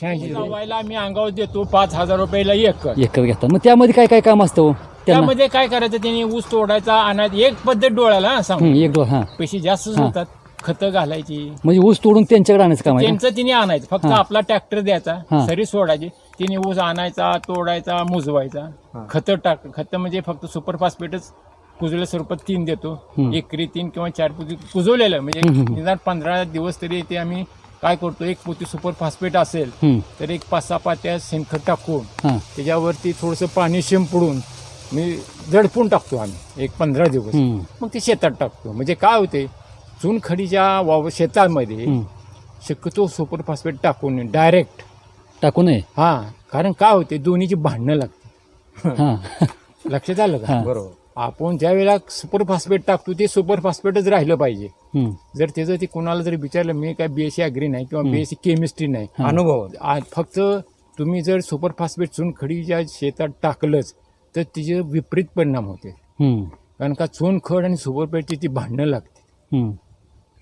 लावायला आम्ही अंगावर देतो 5,000 रुपयाला एकर. एकर घेतात. मग त्यामध्ये काय काय काम असतं हो? त्यांना त्यामध्ये काय करायचं, त्यांनी ऊस तोडायचा आणायचा. एक पद्धत डोळ्याला सांग, एक डोळ हा पैसे जास्तच होतात. खतं घालायची, म्हणजे ऊस तोडून त्यांच्याकडे आणायचं काम आहे का? त्यांचं तिने आणायचं. फक्त आपला ट्रॅक्टर द्यायचा, हा. सरी सोडायची, तिने ऊस आणायचा, तोडायचा, मुजवायचा. खतं म्हणजे फक्त सुपर फॉस्फेटच कुजवल्या स्वरूपात 3 देतो. एकरी 3 किंवा 4 पोती कुजवलेलं, म्हणजे निदान 15 दिवस तरी ते आम्ही काय करतो, एक पोती सुपर फॉस्फेट असेल तर एक 5-6 पात्या शेणखत टाकून त्याच्यावरती थोडंसं पाणी शिंपडून मी जडपून टाकतो आम्ही एक 15 दिवस. मग ते शेतात टाकतो. म्हणजे काय होते, चुनखडीच्या शेतामध्ये शक्यतो सुपर फॉस्फेट टाकून डायरेक्ट टाकू नये. कारण काय होते, दोन्हीची भांडणं लागते. लक्षात आलं का? बरोबर. आपण ज्या वेळेला सुपर फॉस्फेट टाकतो ते सुपर फॉस्फेटच राहिलं पाहिजे. जर त्याचं ते कोणाला जरी विचारलं, मी काय BSc ॲग्री नाही किंवा BSc केमिस्ट्री नाही, अनुभव फक्त तुम्ही जर सुपर फॉस्फेट चुनखडीच्या शेतात टाकलंच तर तिचे विपरीत परिणाम होते. कारण का चुनखड आणि सुपरफॉस्फेटची ती भांडणं लागते.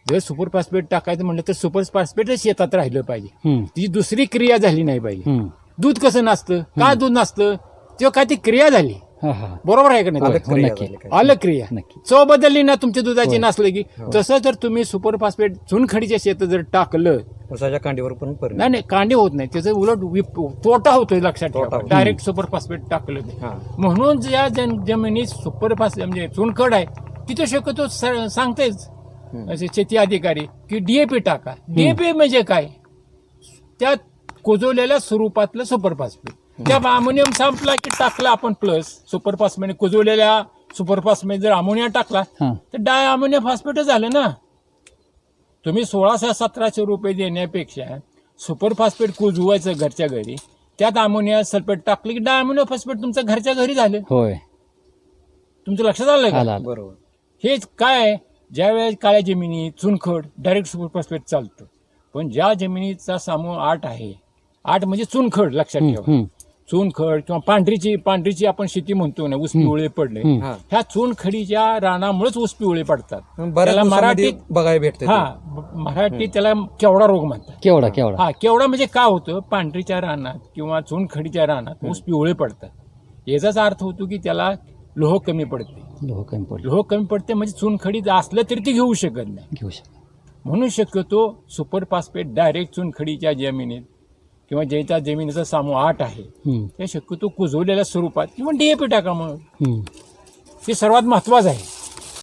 जर सुपर फॉस्फेट टाकायचं म्हटलं तर सुपर फॉस्फेटच शेतात राहिलं पाहिजे. ती दुसरी क्रिया झाली नाही पाहिजे. दूध कसं नसतं, का दूध नसतं, तेव्हा काय ती क्रिया झाली. बरोबर आहे का नाही? आलं क्रिया. चव बदलली ना तुमच्या दुधाची नसलं की. तसं जर तुम्ही सुपर फॉस्फेट चुनखडीच्या शेतात जर टाकलं, ऊसाच्या कांडीवर पण परिणाम. नाही कांडे होत नाही, त्याचं उलट तोटा होतोय. लक्षात ठेवा, डायरेक्ट सुपर फॉस्फेट टाकलं ते. म्हणून ज्या जमिनीत सुपर फॉस्फेट म्हणजे चुनखड आहे तिथे शक्यतो सांगतेच शेती अधिकारी की DAP टाका. DAP म्हणजे काय, त्या कुजवलेल्या स्वरूपातलं सुपर फॉस्फेट. त्या अमोनियम संपला की टाकला आपण प्लस सुपर फॉस्फेट, कुजवलेल्या सुपर फॉस्फेट जर अमोनिया टाकला तर डाय अमोनियम फॉस्फेटच झालं ना. तुम्ही 1600-1700 रुपये देण्यापेक्षा सुपर फॉस्फेट कुजवायचं घरच्या घरी, त्यात अमोनिया सल्फेट टाकलं की डाय अमोनियम फॉस्फेट तुमच्या घरच्या घरी झालं. होय, तुमचं लक्षात आलं का? बरोबर. हेच काय, ज्या वेळेस काळ्या जमिनीत चुनखड डायरेक्ट सुपर फॉस्फेट चालतं. पण ज्या जमिनीचा समूह 8 आहे, 8 म्हणजे चुनखड, लक्षात ठेवा. चुनखड किंवा पांढरीची आपण शेती म्हणतो ना, ऊस पिवळे पडले, ह्या चुनखडीच्या रानामुळेच ऊस पिवळे पडतात. त्याला मराठीत बघायला भेटते. मराठीत त्याला केवडा रोग म्हणतात. केवडा म्हणजे काय होतं, पांढरीच्या रानात किंवा चुनखडीच्या रानात ऊस पिवळे पडतात. याचाच अर्थ होतो की त्याला लोह कमी पडते. लोह कमी पडते म्हणजे चुनखडी असलं तरी ती घेऊ शकत नाही. म्हणून शक्यतो सुपर फॉस्फेट डायरेक्ट चुनखडीच्या जमिनीत किंवा ज्याच्या जमिनीचा समूह 8 आहे त्या शक्यतो कुजवलेल्या स्वरूपात किंवा DAP टाका. मग हे सर्वात महत्वाचं आहे.